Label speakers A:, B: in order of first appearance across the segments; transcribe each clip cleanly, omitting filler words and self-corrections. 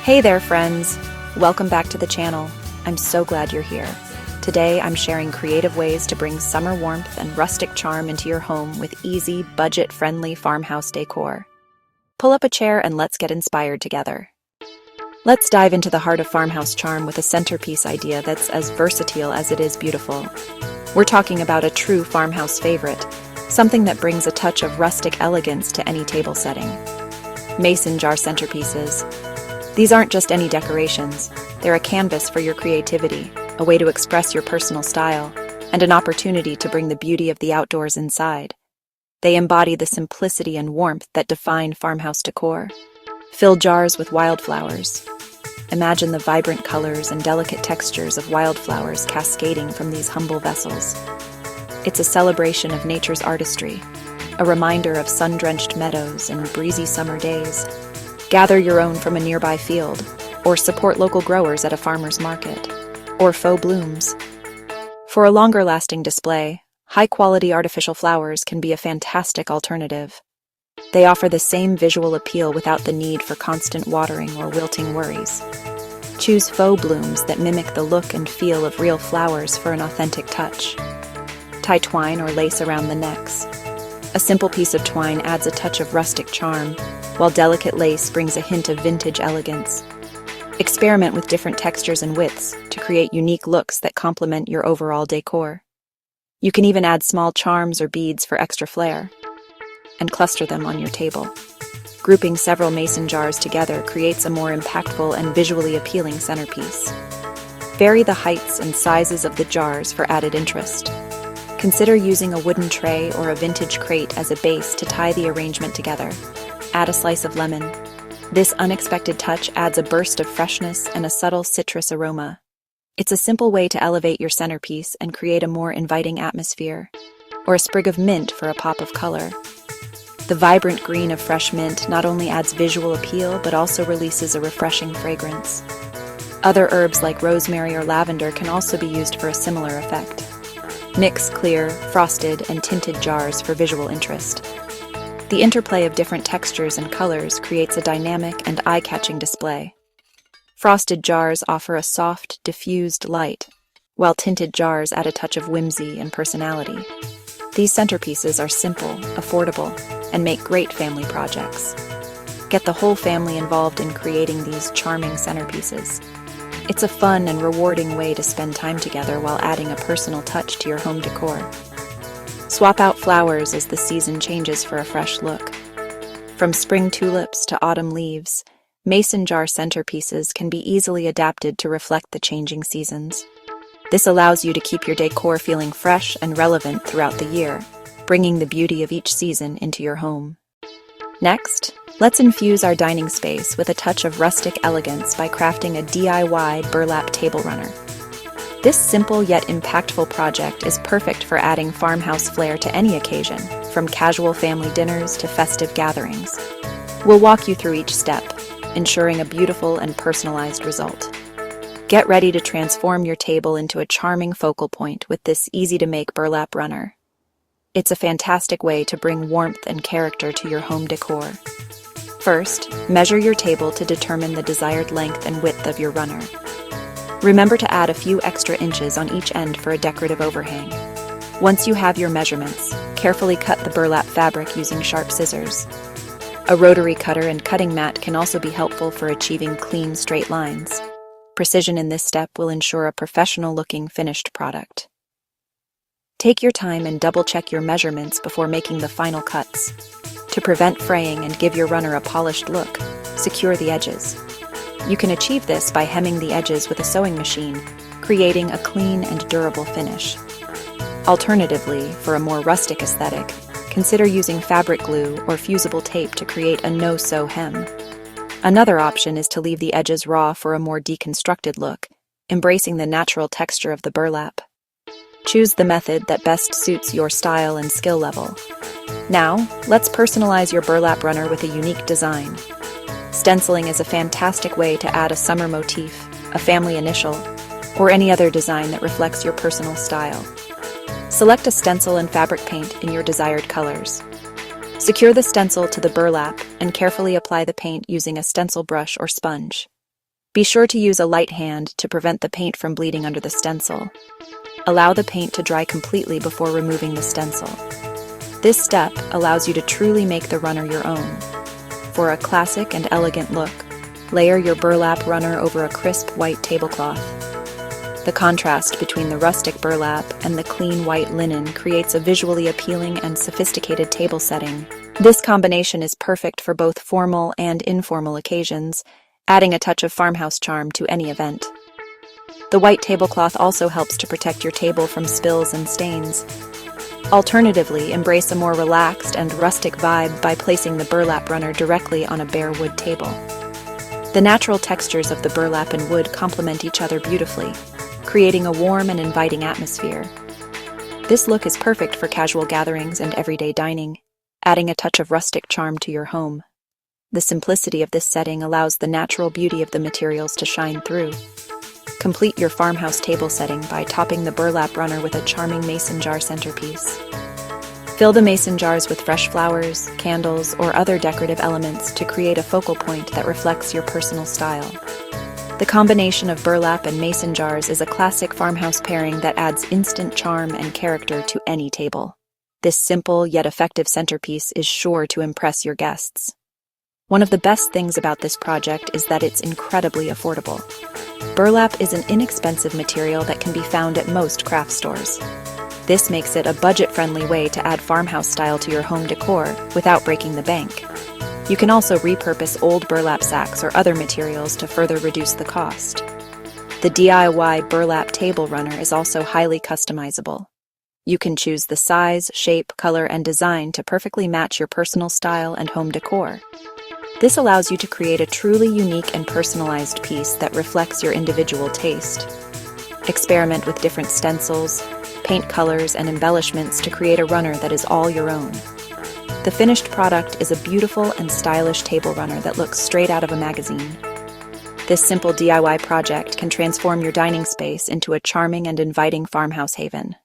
A: Hey there, friends! Welcome back to the channel. I'm so glad you're here. Today, I'm sharing creative ways to bring summer warmth and rustic charm into your home with easy, budget-friendly farmhouse decor. Pull up a chair and let's get inspired together. Let's dive into the heart of farmhouse charm with a centerpiece idea that's as versatile as it is beautiful. We're talking about a true farmhouse favorite, something that brings a touch of rustic elegance to any table setting. Mason jar centerpieces. These aren't just any decorations, they're a canvas for your creativity, a way to express your personal style, and an opportunity to bring the beauty of the outdoors inside. They embody the simplicity and warmth that define farmhouse decor. Fill jars with wildflowers. Imagine the vibrant colors and delicate textures of wildflowers cascading from these humble vessels. It's a celebration of nature's artistry, a reminder of sun-drenched meadows and breezy summer days. Gather your own from a nearby field, or support local growers at a farmer's market, or faux blooms. For a longer-lasting display, high-quality artificial flowers can be a fantastic alternative. They offer the same visual appeal without the need for constant watering or wilting worries. Choose faux blooms that mimic the look and feel of real flowers for an authentic touch. Tie twine or lace around the necks. A simple piece of twine adds a touch of rustic charm, while delicate lace brings a hint of vintage elegance. Experiment with different textures and widths to create unique looks that complement your overall decor. You can even add small charms or beads for extra flair, and cluster them on your table. Grouping several mason jars together creates a more impactful and visually appealing centerpiece. Vary the heights and sizes of the jars for added interest. Consider using a wooden tray or a vintage crate as a base to tie the arrangement together. Add a slice of lemon. This unexpected touch adds a burst of freshness and a subtle citrus aroma. It's a simple way to elevate your centerpiece and create a more inviting atmosphere. Or a sprig of mint for a pop of color. The vibrant green of fresh mint not only adds visual appeal but also releases a refreshing fragrance. Other herbs like rosemary or lavender can also be used for a similar effect. Mix clear, frosted, and tinted jars for visual interest. The interplay of different textures and colors creates a dynamic and eye-catching display. Frosted jars offer a soft, diffused light, while tinted jars add a touch of whimsy and personality. These centerpieces are simple, affordable, and make great family projects. Get the whole family involved in creating these charming centerpieces. It's a fun and rewarding way to spend time together while adding a personal touch to your home decor. Swap out flowers as the season changes for a fresh look. From spring tulips to autumn leaves, mason jar centerpieces can be easily adapted to reflect the changing seasons. This allows you to keep your decor feeling fresh and relevant throughout the year, bringing the beauty of each season into your home. Next, let's infuse our dining space with a touch of rustic elegance by crafting a DIY burlap table runner. This simple yet impactful project is perfect for adding farmhouse flair to any occasion, from casual family dinners to festive gatherings. We'll walk you through each step, ensuring a beautiful and personalized result. Get ready to transform your table into a charming focal point with this easy-to-make burlap runner. It's a fantastic way to bring warmth and character to your home decor. First, measure your table to determine the desired length and width of your runner. Remember to add a few extra inches on each end for a decorative overhang. Once you have your measurements, carefully cut the burlap fabric using sharp scissors. A rotary cutter and cutting mat can also be helpful for achieving clean, straight lines. Precision in this step will ensure a professional-looking finished product. Take your time and double-check your measurements before making the final cuts. To prevent fraying and give your runner a polished look, secure the edges. You can achieve this by hemming the edges with a sewing machine, creating a clean and durable finish. Alternatively, for a more rustic aesthetic, consider using fabric glue or fusible tape to create a no-sew hem. Another option is to leave the edges raw for a more deconstructed look, embracing the natural texture of the burlap. Choose the method that best suits your style and skill level. Now, let's personalize your burlap runner with a unique design. Stenciling is a fantastic way to add a summer motif, a family initial, or any other design that reflects your personal style. Select a stencil and fabric paint in your desired colors. Secure the stencil to the burlap and carefully apply the paint using a stencil brush or sponge. Be sure to use a light hand to prevent the paint from bleeding under the stencil. Allow the paint to dry completely before removing the stencil. This step allows you to truly make the runner your own. For a classic and elegant look, layer your burlap runner over a crisp white tablecloth. The contrast between the rustic burlap and the clean white linen creates a visually appealing and sophisticated table setting. This combination is perfect for both formal and informal occasions, adding a touch of farmhouse charm to any event. The white tablecloth also helps to protect your table from spills and stains. Alternatively, embrace a more relaxed and rustic vibe by placing the burlap runner directly on a bare wood table. The natural textures of the burlap and wood complement each other beautifully, creating a warm and inviting atmosphere. This look is perfect for casual gatherings and everyday dining, adding a touch of rustic charm to your home. The simplicity of this setting allows the natural beauty of the materials to shine through. Complete your farmhouse table setting by topping the burlap runner with a charming mason jar centerpiece. Fill the mason jars with fresh flowers, candles, or other decorative elements to create a focal point that reflects your personal style. The combination of burlap and mason jars is a classic farmhouse pairing that adds instant charm and character to any table. This simple yet effective centerpiece is sure to impress your guests. One of the best things about this project is that it's incredibly affordable. Burlap is an inexpensive material that can be found at most craft stores. This makes it a budget-friendly way to add farmhouse style to your home decor without breaking the bank. You can also repurpose old burlap sacks or other materials to further reduce the cost. The DIY burlap table runner is also highly customizable. You can choose the size, shape, color, and design to perfectly match your personal style and home decor. This allows you to create a truly unique and personalized piece that reflects your individual taste. Experiment with different stencils, paint colors, and embellishments to create a runner that is all your own. The finished product is a beautiful and stylish table runner that looks straight out of a magazine. This simple DIY project can transform your dining space into a charming and inviting farmhouse haven.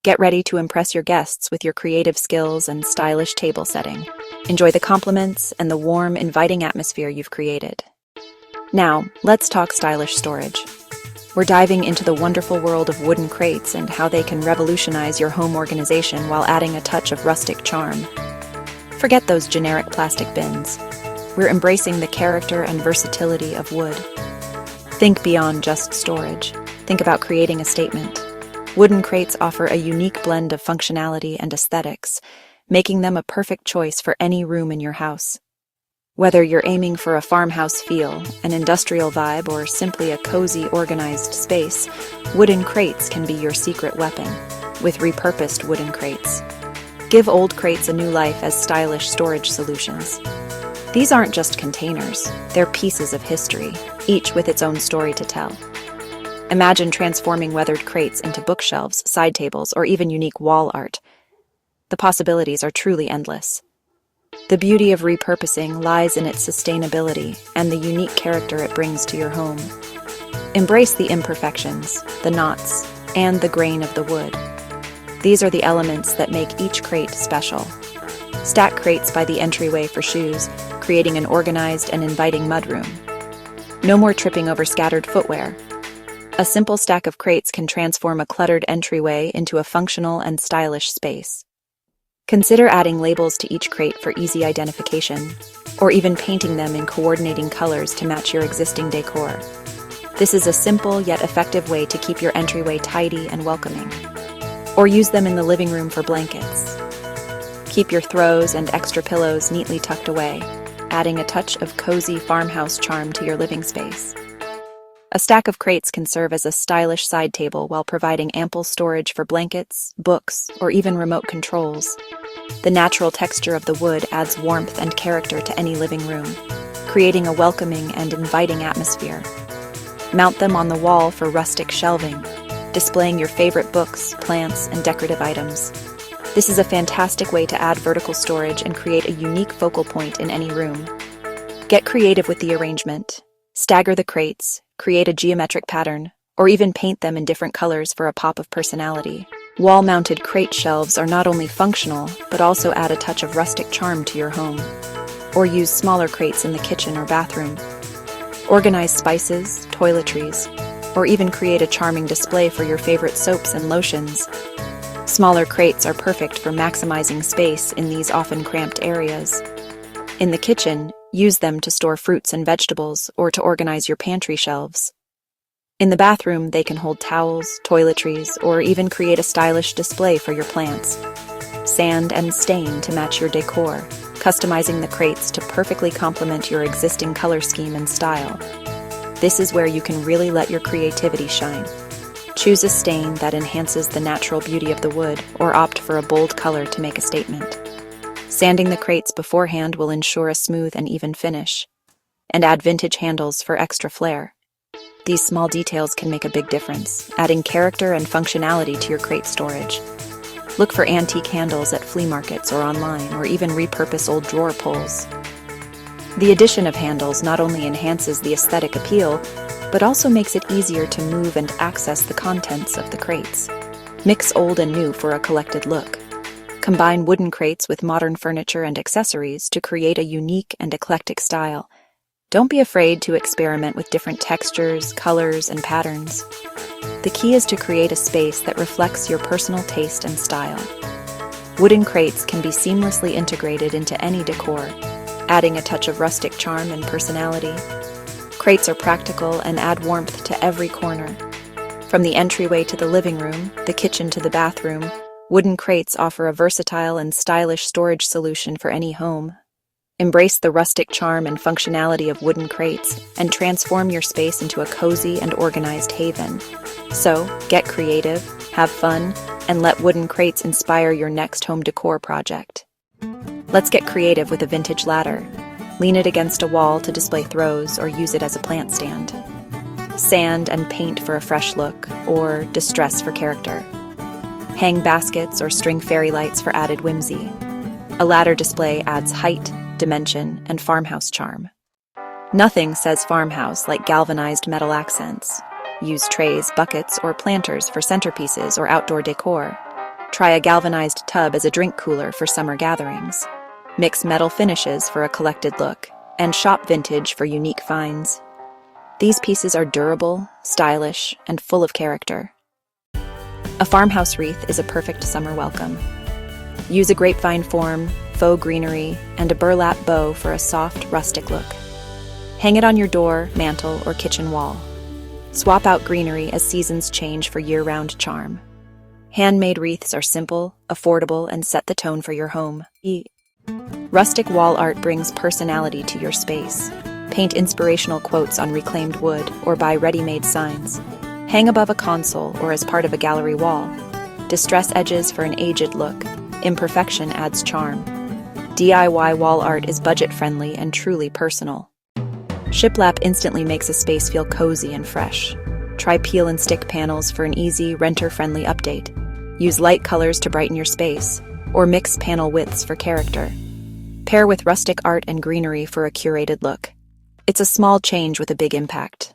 A: Get ready to impress your guests with your creative skills and stylish table setting. Enjoy the compliments and the warm, inviting atmosphere you've created. Now, let's talk stylish storage. We're diving into the wonderful world of wooden crates and how they can revolutionize your home organization while adding a touch of rustic charm. Forget those generic plastic bins. We're embracing the character and versatility of wood. Think beyond just storage. Think about creating a statement. Wooden crates offer a unique blend of functionality and aesthetics, making them a perfect choice for any room in your house. Whether you're aiming for a farmhouse feel, an industrial vibe, or simply a cozy, organized space, wooden crates can be your secret weapon. With repurposed wooden crates, give old crates a new life as stylish storage solutions. These aren't just containers, they're pieces of history, each with its own story to tell. Imagine transforming weathered crates into bookshelves, side tables, or even unique wall art. The possibilities are truly endless. The beauty of repurposing lies in its sustainability and the unique character it brings to your home. Embrace the imperfections, the knots, and the grain of the wood. These are the elements that make each crate special. Stack crates by the entryway for shoes, creating an organized and inviting mudroom. No more tripping over scattered footwear. A simple stack of crates can transform a cluttered entryway into a functional and stylish space. Consider adding labels to each crate for easy identification, or even painting them in coordinating colors to match your existing decor. This is a simple yet effective way to keep your entryway tidy and welcoming. Or use them in the living room for blankets. Keep your throws and extra pillows neatly tucked away, adding a touch of cozy farmhouse charm to your living space. A stack of crates can serve as a stylish side table while providing ample storage for blankets, books, or even remote controls. The natural texture of the wood adds warmth and character to any living room, creating a welcoming and inviting atmosphere. Mount them on the wall for rustic shelving, displaying your favorite books, plants, and decorative items. This is a fantastic way to add vertical storage and create a unique focal point in any room. Get creative with the arrangement. Stagger the crates, create a geometric pattern, or even paint them in different colors for a pop of personality. Wall-mounted crate shelves are not only functional, but also add a touch of rustic charm to your home. Or use smaller crates in the kitchen or bathroom. Organize spices, toiletries, or even create a charming display for your favorite soaps and lotions. Smaller crates are perfect for maximizing space in these often cramped areas. In the kitchen, use them to store fruits and vegetables or to organize your pantry shelves. In the bathroom, they can hold towels, toiletries, or even create a stylish display for your plants. Sand and stain to match your decor, customizing the crates to perfectly complement your existing color scheme and style. This is where you can really let your creativity shine. Choose a stain that enhances the natural beauty of the wood, or opt for a bold color to make a statement. Sanding the crates beforehand will ensure a smooth and even finish. And add vintage handles for extra flair. These small details can make a big difference, adding character and functionality to your crate storage. Look for antique handles at flea markets or online, or even repurpose old drawer pulls. The addition of handles not only enhances the aesthetic appeal, but also makes it easier to move and access the contents of the crates. Mix old and new for a collected look. Combine wooden crates with modern furniture and accessories to create a unique and eclectic style. Don't be afraid to experiment with different textures, colors, and patterns. The key is to create a space that reflects your personal taste and style. Wooden crates can be seamlessly integrated into any decor, adding a touch of rustic charm and personality. Crates are practical and add warmth to every corner. From the entryway to the living room, the kitchen to the bathroom, wooden crates offer a versatile and stylish storage solution for any home. Embrace the rustic charm and functionality of wooden crates and transform your space into a cozy and organized haven. So, get creative, have fun, and let wooden crates inspire your next home decor project. Let's get creative with a vintage ladder. Lean it against a wall to display throws or use it as a plant stand. Sand and paint for a fresh look, or distress for character. Hang baskets or string fairy lights for added whimsy. A ladder display adds height, dimension, and farmhouse charm. Nothing says farmhouse like galvanized metal accents. Use trays, buckets, or planters for centerpieces or outdoor decor. Try a galvanized tub as a drink cooler for summer gatherings. Mix metal finishes for a collected look, and shop vintage for unique finds. These pieces are durable, stylish, and full of character. A farmhouse wreath is a perfect summer welcome. Use a grapevine form, faux greenery, and a burlap bow for a soft, rustic look. Hang it on your door, mantel, or kitchen wall. Swap out greenery as seasons change for year-round charm. Handmade wreaths are simple, affordable, and set the tone for your home. Rustic wall art brings personality to your space. Paint inspirational quotes on reclaimed wood or buy ready-made signs. Hang above a console or as part of a gallery wall. Distress edges for an aged look. Imperfection adds charm. DIY wall art is budget-friendly and truly personal. Shiplap instantly makes a space feel cozy and fresh. Try peel and stick panels for an easy, renter-friendly update. Use light colors to brighten your space, or mix panel widths for character. Pair with rustic art and greenery for a curated look. It's a small change with a big impact.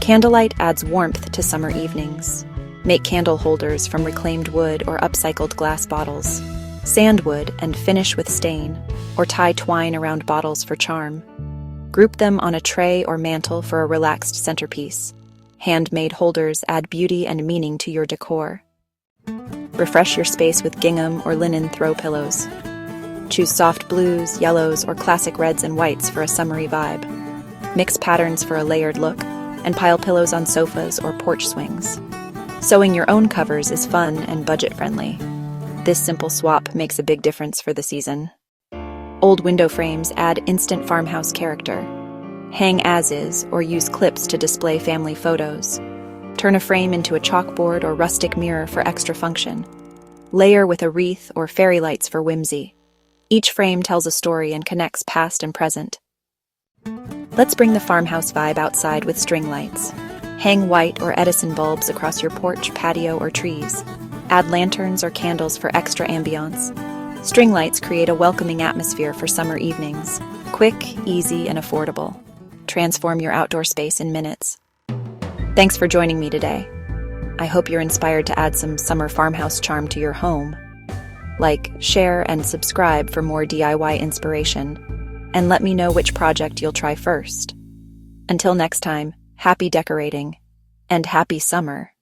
A: Candlelight adds warmth to summer evenings. Make candle holders from reclaimed wood or upcycled glass bottles. Sandwood and finish with stain, or tie twine around bottles for charm. Group them on a tray or mantel for a relaxed centerpiece. Handmade holders add beauty and meaning to your decor. Refresh your space with gingham or linen throw pillows. Choose soft blues, yellows, or classic reds and whites for a summery vibe. Mix patterns for a layered look, and pile pillows on sofas or porch swings. Sewing your own covers is fun and budget-friendly. This simple swap makes a big difference for the season. Old window frames add instant farmhouse character. Hang as is or use clips to display family photos. Turn a frame into a chalkboard or rustic mirror for extra function. Layer with a wreath or fairy lights for whimsy. Each frame tells a story and connects past and present. Let's bring the farmhouse vibe outside with string lights. Hang white or Edison bulbs across your porch, patio, or trees. Add lanterns or candles for extra ambiance. String lights create a welcoming atmosphere for summer evenings. Quick, easy, and affordable. Transform your outdoor space in minutes. Thanks for joining me today. I hope you're inspired to add some summer farmhouse charm to your home. Like, share, and subscribe for more DIY inspiration. And let me know which project you'll try first. Until next time, happy decorating and happy summer.